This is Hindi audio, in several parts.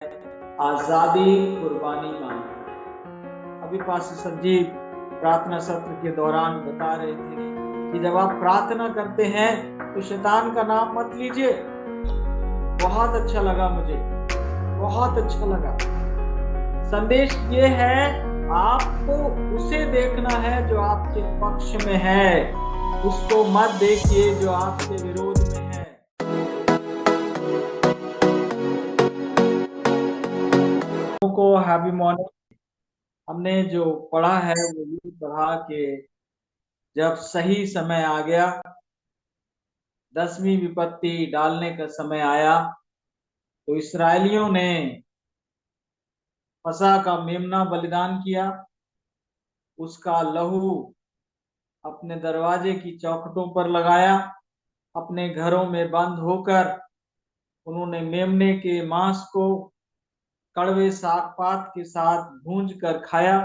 आजादी कुर्बानी मांगती है। अभी पास्टर संजीव प्रार्थना सत्र के दौरान बता रहे थे कि जब आप प्रार्थना करते हैं तो शैतान का नाम मत लीजिए। बहुत अच्छा लगा, मुझे बहुत अच्छा लगा। संदेश ये है, आपको उसे देखना है जो आपके पक्ष में है, उसको मत देखिए जो आपके विरोध में है। को हैप्पी मॉर्निंग। हमने जो पढ़ा है वो ये पढ़ा कि जब सही समय आ गया, 10वीं विपत्ति डालने का समय आया, तो इसराइलियों ने फसह का मेमना बलिदान किया। उसका लहू अपने दरवाजे की चौखटों पर लगाया। अपने घरों में बंद होकर उन्होंने मेमने के मांस को कड़वे साग पात के साथ भूंज कर खाया।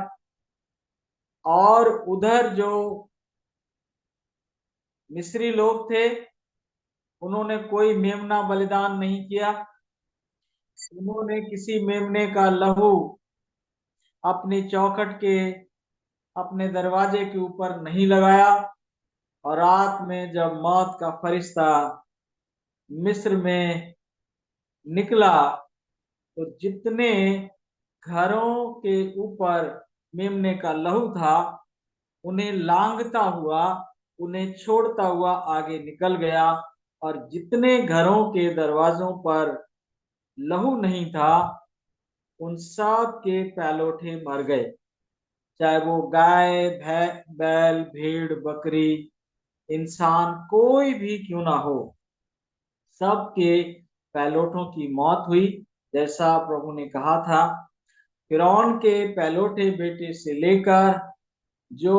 और उधर जो मिस्री लोग थे, उन्होंने कोई मेमना बलिदान नहीं किया। उन्होंने किसी मेमने का लहू अपनी चौखट के, अपने दरवाजे के ऊपर नहीं लगाया। और रात में जब मौत का फरिश्ता मिस्र में निकला, तो जितने घरों के ऊपर मेमने का लहू था, उन्हें लांघता हुआ, उन्हें छोड़ता हुआ आगे निकल गया। और जितने घरों के दरवाजों पर लहू नहीं था, उन सब के पैलोठे मर गए। चाहे वो गाय, बैल, भेड़, बकरी, इंसान कोई भी क्यों ना हो, सबके पैलोठों की मौत हुई, जैसा प्रभु ने कहा था। फिरौन के पैलोठे बेटे से लेकर जो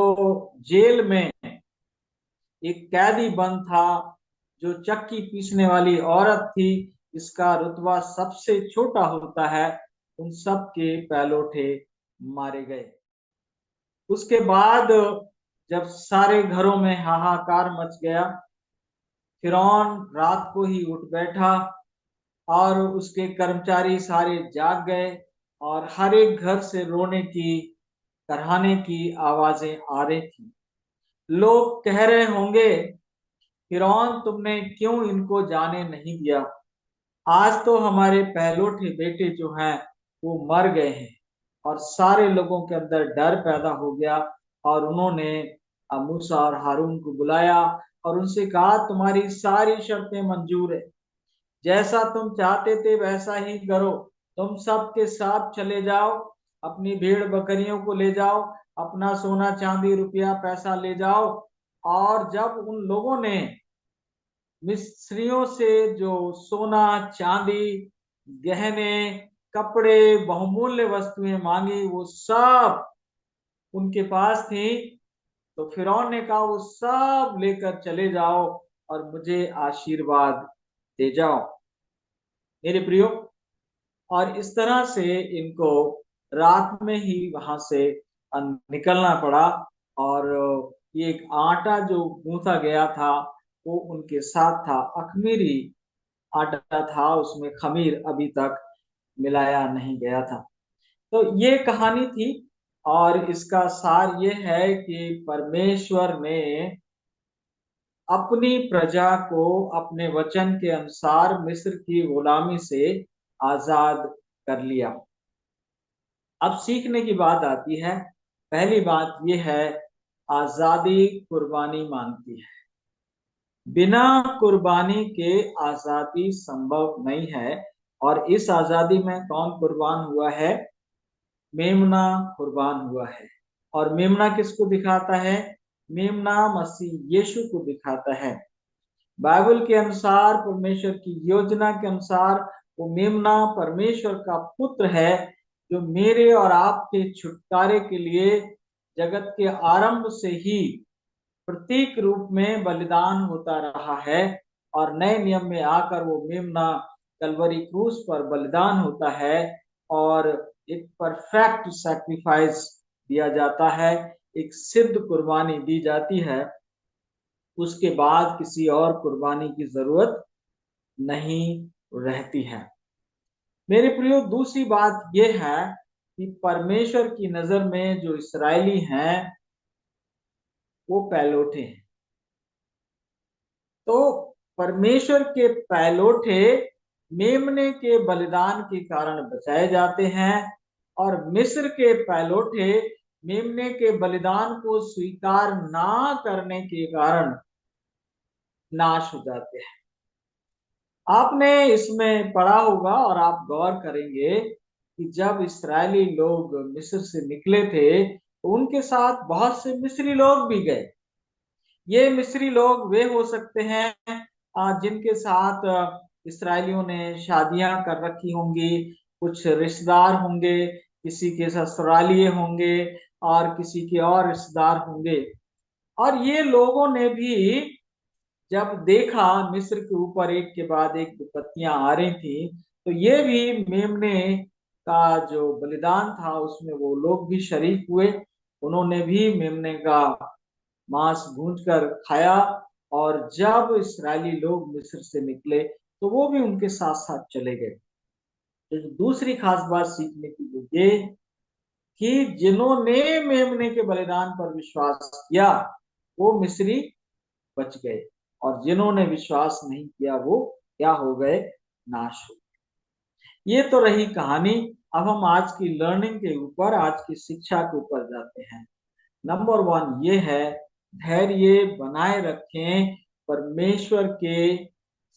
जेल में एक कैदी बंद था, जो चक्की पीसने वाली औरत थी, इसका रुतबा सबसे छोटा होता है, उन सब के पैलोठे मारे गए। उसके बाद जब सारे घरों में हाहाकार मच गया, फिरौन रात को ही उठ बैठा और उसके कर्मचारी सारे जाग गए, और हर एक घर से रोने की, कराहने की आवाजें आ रही थी। लोग कह रहे होंगे, फिरौन तुमने क्यों इनको जाने नहीं दिया? आज तो हमारे पहलोठे बेटे जो हैं वो मर गए हैं। और सारे लोगों के अंदर डर पैदा हो गया, और उन्होंने मूसा और हारून को बुलाया और उनसे कहा, तुम्हारी सारी शर्तें मंजूर है, जैसा तुम चाहते थे वैसा ही करो। तुम सबके साथ चले जाओ, अपनी भेड़ बकरियों को ले जाओ, अपना सोना चांदी रुपया पैसा ले जाओ। और जब उन लोगों ने मिस्रियों से जो सोना चांदी, गहने, कपड़े, बहुमूल्य वस्तुएं मांगी, वो सब उनके पास थी। तो फिरौन ने कहा, वो सब लेकर चले जाओ और मुझे आशीर्वाद दे जाओ। मेरे प्रियो, और इस तरह से इनको रात में ही वहां से निकलना पड़ा। और ये एक आटा जो गूंथा गया था वो उनके साथ था, अखमीरी आटा था, उसमें खमीर अभी तक मिलाया नहीं गया था। तो ये कहानी थी, और इसका सार ये है कि परमेश्वर ने अपनी प्रजा को अपने वचन के अनुसार मिस्र की गुलामी से आजाद कर लिया। अब सीखने की बात आती है। पहली बात यह है, आजादी कुर्बानी मांगती है। बिना कुर्बानी के आजादी संभव नहीं है। और इस आजादी में कौन कुर्बान हुआ है? मेमना कुर्बान हुआ है। और मेमना किसको दिखाता है? मेमना मसीह यीशु को दिखाता है। बाइबल के अनुसार, परमेश्वर की योजना के अनुसार, वो मेमना परमेश्वर का पुत्र है, जो मेरे और आपके छुटकारे के लिए जगत के आरंभ से ही प्रतीक रूप में बलिदान होता रहा है। और नए नियम में आकर वो मेमना कलवरी क्रूस पर बलिदान होता है, और एक परफेक्ट सैक्रिफाइस दिया जाता है, एक सिद्ध कुर्बानी दी जाती है। उसके बाद किसी और कुर्बानी की जरूरत नहीं रहती है। मेरे प्रियो, दूसरी बात यह है कि परमेश्वर की नजर में जो इसराइली हैं वो पहलौठे हैं। तो परमेश्वर के पहलौठे मेमने के बलिदान के कारण बचाए जाते हैं, और मिस्र के पहलौठे मेमने के बलिदान को स्वीकार ना करने के कारण नाश हो जाते हैं। आपने इसमें पढ़ा होगा और आप गौर करेंगे कि जब इस्राएली लोग मिस्र से निकले थे तो उनके साथ बहुत से मिस्री लोग भी गए। ये मिस्री लोग वे हो सकते हैं जिनके साथ इस्राएलियों ने शादियां कर रखी होंगी, कुछ रिश्तेदार होंगे, किसी के ससुरालिये होंगे और किसी के और रिश्तेदार होंगे। और ये लोगों ने भी जब देखा मिस्र के ऊपर एक के बाद एक विपत्तियां आ रही थी, तो ये भी मेमने का जो बलिदान था उसमें वो लोग भी शरीक हुए। उन्होंने भी मेमने का मांस भूंज कर खाया, और जब इस्राएली लोग मिस्र से निकले तो वो भी उनके साथ साथ चले गए। तो दूसरी खास बात सीखने की जो ये कि जिन्होंने मेमने के बलिदान पर विश्वास किया वो मिस्री बच गए, और जिन्होंने विश्वास नहीं किया वो क्या हो गए, नाश हो गए। ये तो रही कहानी। अब हम आज की लर्निंग के ऊपर, आज की शिक्षा के ऊपर जाते हैं। नंबर 1 ये है, धैर्य बनाए रखें, परमेश्वर के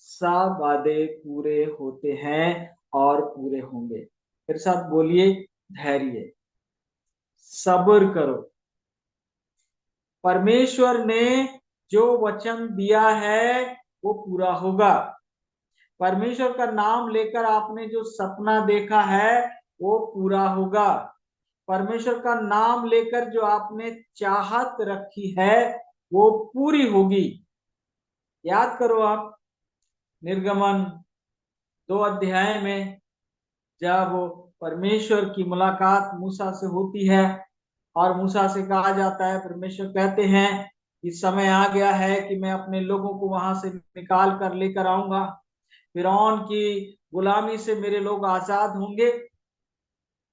सब वादे पूरे होते हैं और पूरे होंगे। मेरे साथ बोलिए, धैर्य, सब्र करो। परमेश्वर ने जो वचन दिया है वो पूरा होगा। परमेश्वर का नाम लेकर आपने जो सपना देखा है वो पूरा होगा। परमेश्वर का नाम लेकर जो आपने चाहत रखी है वो पूरी होगी। याद करो आप, निर्गमन 2 अध्याय में जब परमेश्वर की मुलाकात मूसा से होती है और मूसा से कहा जाता है, परमेश्वर कहते हैं कि समय आ गया है कि मैं अपने लोगों को वहां से निकाल कर लेकर आऊंगा, फिरौन की गुलामी से मेरे लोग आजाद होंगे।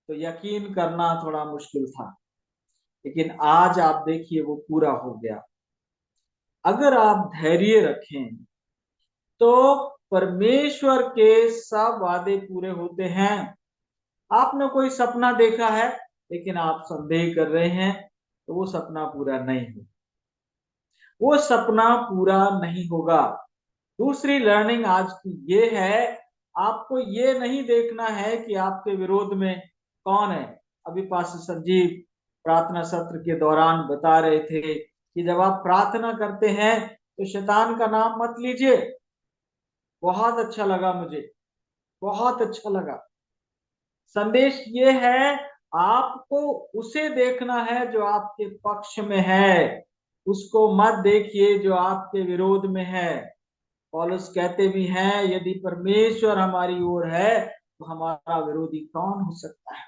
तो यकीन करना थोड़ा मुश्किल था, लेकिन आज आप देखिए वो पूरा हो गया। अगर आप धैर्य रखें तो परमेश्वर के सब वादे पूरे होते हैं। आपने कोई सपना देखा है लेकिन आप संदेह कर रहे हैं, तो वो सपना पूरा नहीं हो, वो सपना पूरा नहीं होगा। दूसरी लर्निंग आज की ये है, आपको ये नहीं देखना है कि आपके विरोध में कौन है। अभी पास्टर संजीव प्रार्थना सत्र के दौरान बता रहे थे कि जब आप प्रार्थना करते हैं तो शैतान का नाम मत लीजिए। बहुत अच्छा लगा मुझे, बहुत अच्छा लगा। संदेश ये है, आपको उसे देखना है जो आपके पक्ष में है, उसको मत देखिए जो आपके विरोध में है। पौलुस कहते भी हैं, यदि परमेश्वर हमारी ओर है तो हमारा विरोधी कौन हो सकता है।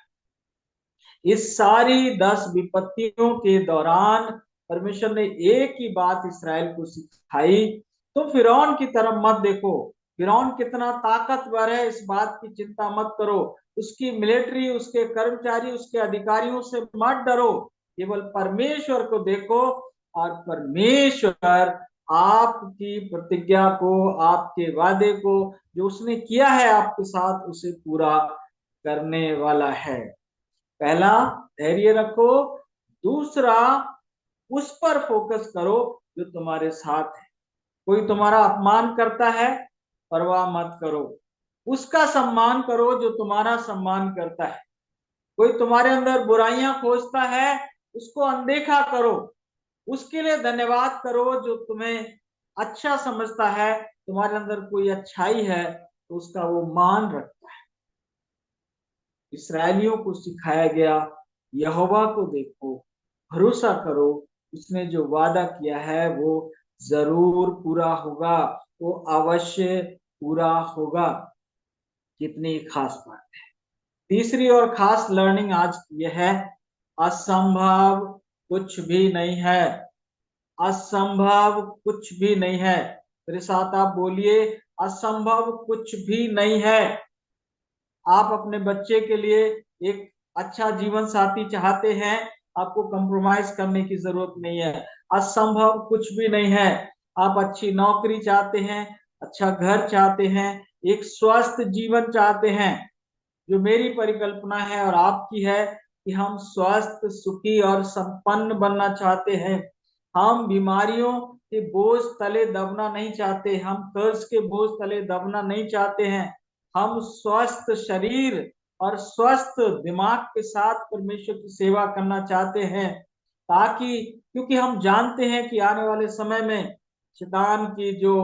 इस सारी 10 विपत्तियों के दौरान परमेश्वर ने एक ही बात इसराइल को सिखाई, तुम फिरौन की तरफ मत देखो। फिरौन कितना ताकतवर है इस बात की चिंता मत करो, उसकी मिलिट्री, उसके कर्मचारी, उसके अधिकारियों से मत डरो, केवल परमेश्वर को देखो। और परमेश्वर आपकी प्रतिज्ञा को, आपके वादे को जो उसने किया है आपके साथ, उसे पूरा करने वाला है। पहला, धैर्य रखो। दूसरा, उस पर फोकस करो जो तुम्हारे साथ है। कोई तुम्हारा अपमान करता है, परवाह मत करो, उसका सम्मान करो जो तुम्हारा सम्मान करता है। कोई तुम्हारे अंदर बुराइयां खोजता है, उसको अनदेखा करो, उसके लिए धन्यवाद करो। जो तुम्हें अच्छा समझता है, तुम्हारे अंदर कोई अच्छाई है तो उसका वो मान रखता है। इसराइलियों को सिखाया गया, यहोवा को देखो, भरोसा करो, उसने जो वादा किया है वो जरूर पूरा होगा, वो अवश्य पूरा होगा। कितनी खास बात है। तीसरी और खास लर्निंग आज यह है, असंभव कुछ भी नहीं है। असंभव कुछ भी नहीं है। मेरे साथ आप बोलिए, असंभव कुछ भी नहीं है। आप अपने बच्चे के लिए एक अच्छा जीवन साथी चाहते हैं, आपको कंप्रोमाइज करने की जरूरत नहीं है। असंभव कुछ भी नहीं है। आप अच्छी नौकरी चाहते हैं, अच्छा घर चाहते हैं, एक स्वस्थ जीवन चाहते हैं। जो मेरी परिकल्पना है और आपकी है कि हम स्वस्थ, सुखी और संपन्न बनना चाहते हैं। हम बीमारियों के बोझ तले दबना नहीं चाहते, हम कर्ज के बोझ तले दबना नहीं चाहते हैं। हम स्वस्थ शरीर और स्वस्थ दिमाग के साथ परमेश्वर की सेवा करना चाहते हैं, ताकि क्योंकि हम जानते हैं कि आने वाले समय में शैतान की जो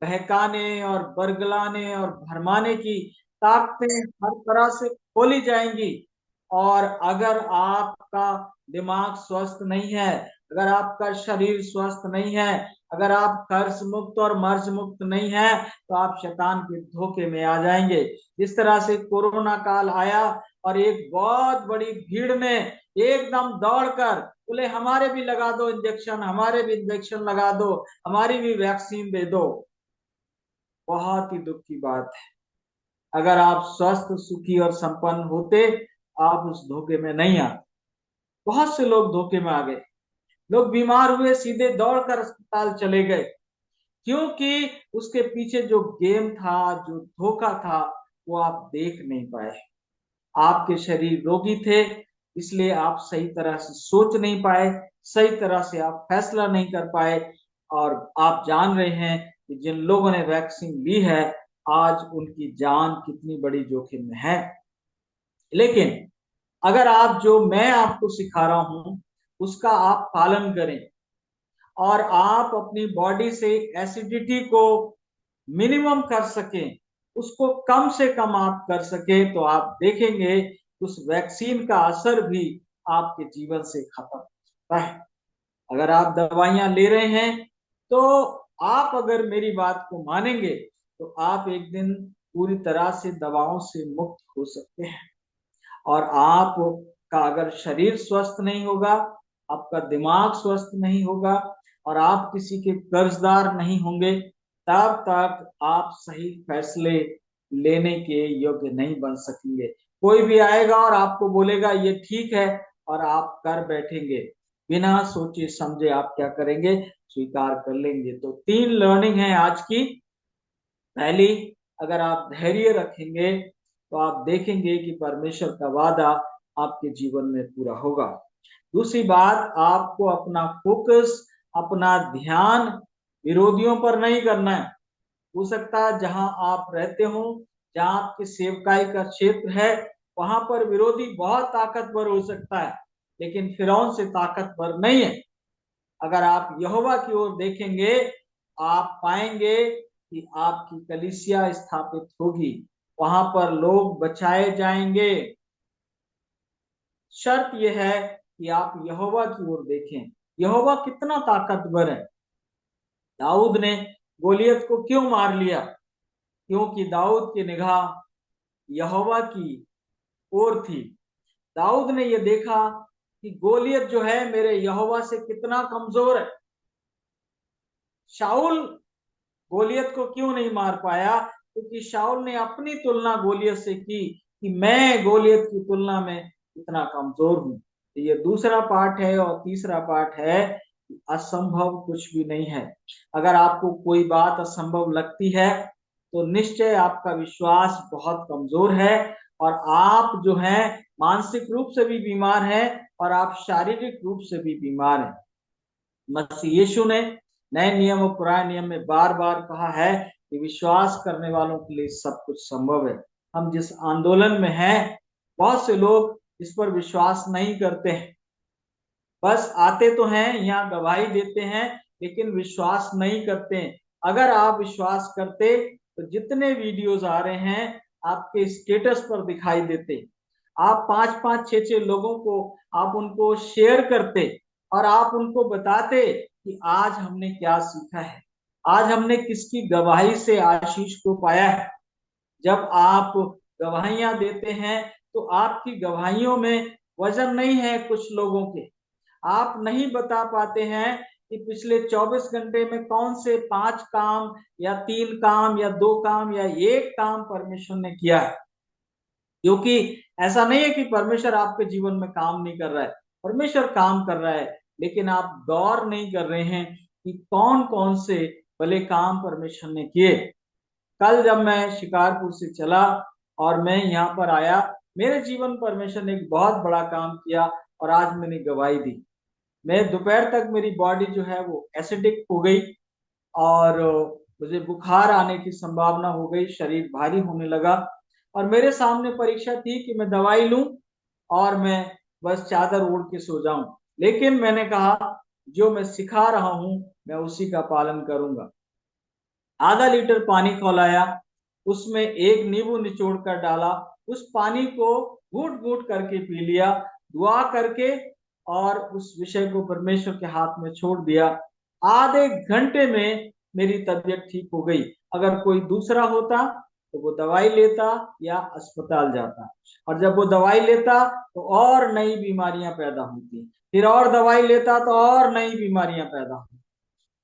बहकाने और बरगलाने और भरमाने की ताकतें हर तरह से खोली जाएंगी। और अगर आपका दिमाग स्वस्थ नहीं है, अगर आपका शरीर स्वस्थ नहीं है, अगर आप कर्ज मुक्त और मर्ज मुक्त नहीं है, तो आप शैतान के धोखे में आ जाएंगे। जिस तरह से कोरोना काल आया और एक बहुत बड़ी भीड़ ने एकदम दौड़कर बोले हमारे भी लगा दो इंजेक्शन, हमारे भी इंजेक्शन लगा दो, हमारी भी वैक्सीन दे दो। बहुत ही दुख की बात है। अगर आप स्वस्थ, सुखी और संपन्न होते, आप उस धोखे में नहीं आते। बहुत से लोग धोखे में आ गए। लोग बीमार हुए, सीधे दौड़कर अस्पताल चले गए, क्योंकि उसके पीछे जो गेम था, जो धोखा था, वो आप देख नहीं पाए। आपके शरीर रोगी थे, इसलिए आप सही तरह से सोच नहीं पाए, सही तरह से आप फैसला नहीं कर पाए। और आप जान रहे हैं कि जिन लोगों ने वैक्सीन ली है, आज उनकी जान कितनी बड़ी जोखिम में है। लेकिन अगर आप जो मैं आपको सिखा रहा हूं उसका आप पालन करें, और आप अपनी बॉडी से एसिडिटी को मिनिमम कर सकें, उसको कम से कम आप कर सकें, तो आप देखेंगे उस वैक्सीन का असर भी आपके जीवन से खत्म हो सकता है। अगर आप दवाइयां ले रहे हैं, तो आप अगर मेरी बात को मानेंगे, तो आप एक दिन पूरी तरह से दवाओं से मुक्त हो सकते हैं। और आपका अगर शरीर स्वस्थ नहीं होगा, आपका दिमाग स्वस्थ नहीं होगा, और आप किसी के कर्जदार नहीं होंगे, तब तक आप सही फैसले लेने के योग्य नहीं बन सकेंगे। कोई भी आएगा और आपको बोलेगा ये ठीक है, और आप कर बैठेंगे, बिना सोचे समझे आप क्या करेंगे, स्वीकार कर लेंगे। तो 3 लर्निंग है आज की। पहली, अगर आप धैर्य रखेंगे, तो आप देखेंगे कि परमेश्वर का वादा आपके जीवन में पूरा होगा। दूसरी बात, आपको अपना फोकस, अपना ध्यान विरोधियों पर नहीं करना है। हो सकता है जहां आप रहते हो, जहां आपकी सेवकाई का क्षेत्र है, वहां पर विरोधी बहुत ताकतवर हो सकता है, लेकिन फिरौन से ताकतवर नहीं है। अगर आप यहोवा की ओर देखेंगे, आप पाएंगे कि आपकी कलीसिया स्थापित होगी, वहां पर लोग बचाए जाएंगे। शर्त यह है कि आप यहोवा की ओर देखें। यहोवा कितना ताकतवर है। दाऊद ने गोलियत को क्यों मार लिया? क्योंकि दाऊद की निगाह यहोवा की ओर थी। दाऊद ने यह देखा कि गोलियत जो है मेरे यहोवा से कितना कमजोर है। शाऊल गोलियत को क्यों नहीं मार पाया? क्योंकि शाऊल ने अपनी तुलना गोलियत से की कि मैं गोलियत की तुलना में इतना कमजोर हूं। तो ये दूसरा पार्ट है। और तीसरा पार्ट है कि असंभव कुछ भी नहीं है। अगर आपको कोई बात असंभव लगती है, तो निश्चय आपका विश्वास बहुत कमजोर है, और आप जो है मानसिक रूप से भी बीमार हैं, और आप शारीरिक रूप से भी बीमार हैं। मसीह यीशु ने नए नियम और पुराने नियम में बार बार कहा है कि विश्वास करने वालों के लिए सब कुछ संभव है। हम जिस आंदोलन में हैं, बहुत से लोग इस पर विश्वास नहीं करते हैं, बस आते तो हैं, यहाँ गवाही देते हैं, लेकिन विश्वास नहीं करते हैं। अगर आप विश्वास करते, तो जितने वीडियोस आ रहे हैं आपके स्टेटस पर दिखाई देते, आप 5-5, 6-6 लोगों को आप उनको शेयर करते, और आप उनको बताते कि आज हमने क्या सीखा है, आज हमने किसकी गवाही से आशीष को पाया है। जब आप गवाहियां देते हैं, तो आपकी गवाहियों में वजन नहीं है। कुछ लोगों के आप नहीं बता पाते हैं कि पिछले 24 घंटे में कौन से 5 काम या 3 काम या 2 काम या 1 काम परमेश्वर ने किया है। क्योंकि ऐसा नहीं है कि परमेश्वर आपके जीवन में काम नहीं कर रहा है, परमेश्वर काम कर रहा है, लेकिन आप गौर नहीं कर रहे हैं कि कौन कौन से भले काम परमेश्वर ने किए। कल जब मैं शिकारपुर से चला और मैं यहाँ पर आया, मेरे जीवन परमेश्वर ने एक बहुत बड़ा काम किया और आज मैंने गवाही दी। मैं दोपहर तक मेरी बॉडी जो है वो एसिडिक हो गई और मुझे बुखार आने की संभावना हो गई, शरीर भारी होने लगा और मेरे सामने परीक्षा थी कि मैं दवाई लूं और मैं बस चादर ओढ़ के सो जाऊं। लेकिन मैंने कहा जो मैं सिखा रहा हूं मैं उसी का पालन करूंगा। आधा लीटर पानी खौलाया, उसमें एक नींबू निचोड़ कर डाला, उस पानी को घूट घूट करके पी लिया, दुआ करके और उस विषय को परमेश्वर के हाथ में छोड़ दिया। आधे घंटे में मेरी तबीयत ठीक हो गई। अगर कोई दूसरा होता तो वो दवाई लेता या अस्पताल जाता, और जब वो दवाई लेता तो और नई बीमारियां पैदा होती, फिर और दवाई लेता तो और नई बीमारियां पैदा होती,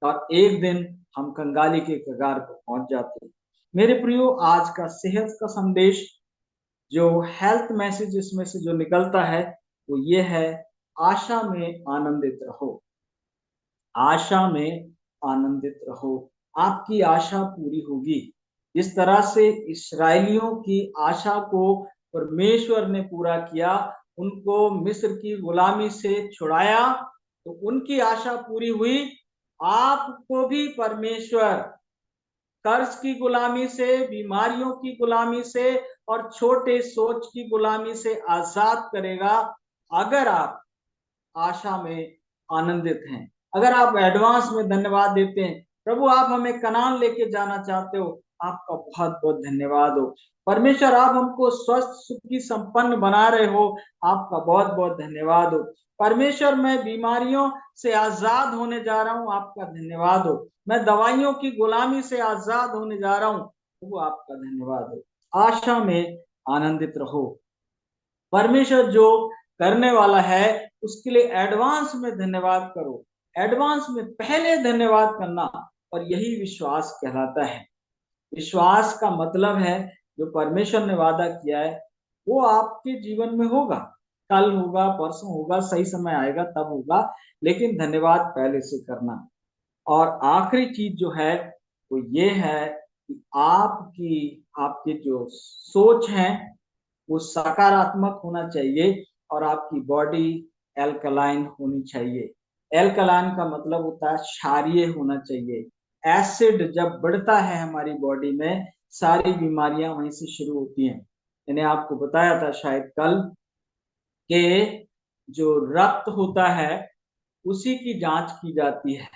और एक दिन हम कंगाली के कगार पर पहुंच जाते। मेरे प्रियो, आज का सेहत का संदेश, जो हेल्थ मैसेज इसमें से जो निकलता है वो ये है, आशा में आनंदित रहो। आशा में आनंदित रहो, आपकी आशा पूरी होगी। जिस तरह से इस्राएलियों की आशा को परमेश्वर ने पूरा किया, उनको मिस्र की गुलामी से छुड़ाया, तो उनकी आशा पूरी हुई। आपको भी परमेश्वर कर्ज की गुलामी से, बीमारियों की गुलामी से और छोटे सोच की गुलामी से आजाद करेगा, अगर आप आशा में आनंदित हैं, अगर आप एडवांस में धन्यवाद देते हैं। प्रभु, आप हमें कनान लेके जाना चाहते हो, आपका बहुत बहुत धन्यवाद हो। परमेश्वर, आप हमको स्वस्थ सुखी संपन्न बना रहे हो, आपका बहुत बहुत धन्यवाद हो। परमेश्वर, मैं बीमारियों से आजाद होने जा रहा हूँ, आपका धन्यवाद हो। मैं दवाइयों की गुलामी से आजाद होने जा रहा हूँ, प्रभु आपका धन्यवाद हो। आशा में आनंदित रहो। परमेश्वर जो करने वाला है उसके लिए एडवांस में धन्यवाद करो, एडवांस में पहले धन्यवाद करना, और यही विश्वास कहलाता है। विश्वास का मतलब है जो परमेश्वर ने वादा किया है वो आपके जीवन में होगा। कल होगा, परसों होगा, सही समय आएगा तब होगा, लेकिन धन्यवाद पहले से करना। और आखिरी चीज जो है वो ये है कि आपकी आपकी जो सोच है वो सकारात्मक होना चाहिए, और आपकी बॉडी एल्कलाइन होनी चाहिए। एल्कलाइन का मतलब होता है क्षारीय होना चाहिए। एसिड जब बढ़ता है हमारी बॉडी में, सारी बीमारियां वहीं से शुरू होती हैं। मैंने आपको बताया था शायद कल कि जो रक्त होता है उसी की जांच की जाती है,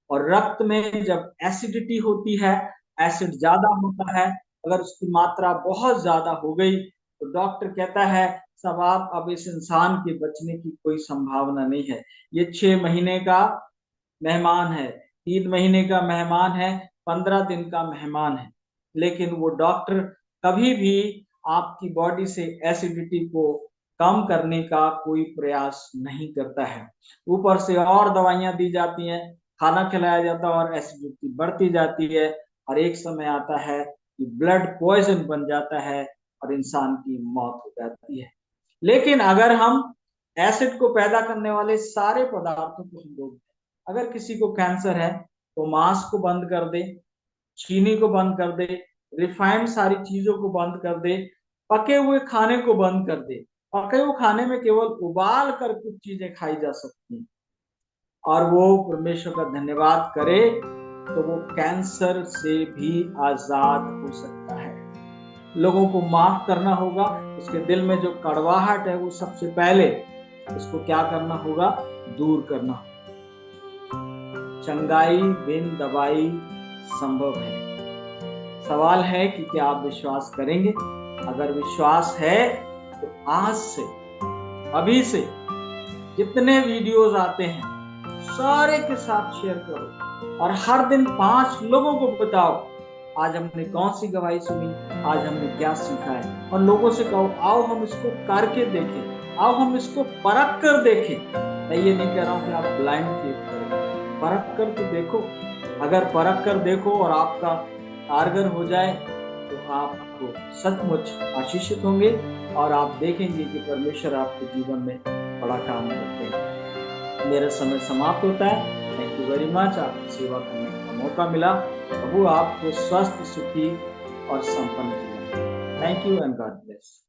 और रक्त में जब एसिडिटी होती है, एसिड ज्यादा होता है, अगर उसकी मात्रा बहुत ज्यादा हो गई तो डॉक्टर कहता है सब आप, अब इस इंसान के बचने की कोई संभावना नहीं है। ये 6 महीने का मेहमान है, 3 महीने का मेहमान है, 15 दिन का मेहमान है, लेकिन वो डॉक्टर कभी भी आपकी बॉडी से एसिडिटी को कम करने का कोई प्रयास नहीं करता है। ऊपर से और दवाइयां दी जाती हैं, खाना खिलाया जाता है और एसिडिटी बढ़ती जाती है, और एक समय आता है कि ब्लड पॉइजन बन जाता है और इंसान की मौत हो जाती है। लेकिन अगर हम एसिड को पैदा करने वाले सारे पदार्थों को हम रोक दें, अगर किसी को कैंसर है तो मांस को बंद कर दे, चीनी को बंद कर दे, रिफाइंड सारी चीजों को बंद कर दे, पके हुए खाने को बंद कर दे। पके हुए खाने में केवल उबाल कर कुछ चीजें खाई जा सकती हैं, और वो परमेश्वर का धन्यवाद करे तो वो कैंसर से भी आजाद हो सकता है। लोगों को माफ करना होगा, उसके दिल में जो कड़वाहट है वो सबसे पहले उसको क्या करना होगा, दूर करना होगा। चंगाई बिन दवाई संभव है। सवाल है कि क्या आप विश्वास करेंगे? अगर विश्वास है तो आज से, अभी से जितने वीडियोस आते हैं सारे के साथ शेयर करो, और हर दिन 5 लोगों को बताओ आज हमने कौन सी गवाही सुनी, आज हमने क्या सीखा है, और लोगों से कहो आओ हम इसको करके देखें, आओ हम इसको परख कर देखें। मैं ये नहीं कह रहा हूं कि आप ब्लाइंड फेथ करो, परख कर तो देखो। अगर परख कर देखो और आपका कारगर हो जाए तो आपको सचमुच आशीषित होंगे और आप देखेंगे कि परमेश्वर आपके जीवन में बड़ा काम करते हैं। मेरा समय समाप्त होता है। Thank you very much. आपकी सेवा करने का मौका मिला। प्रभु आपको स्वस्थ, सुखी और संपन्न जीवन। Thank you and God bless.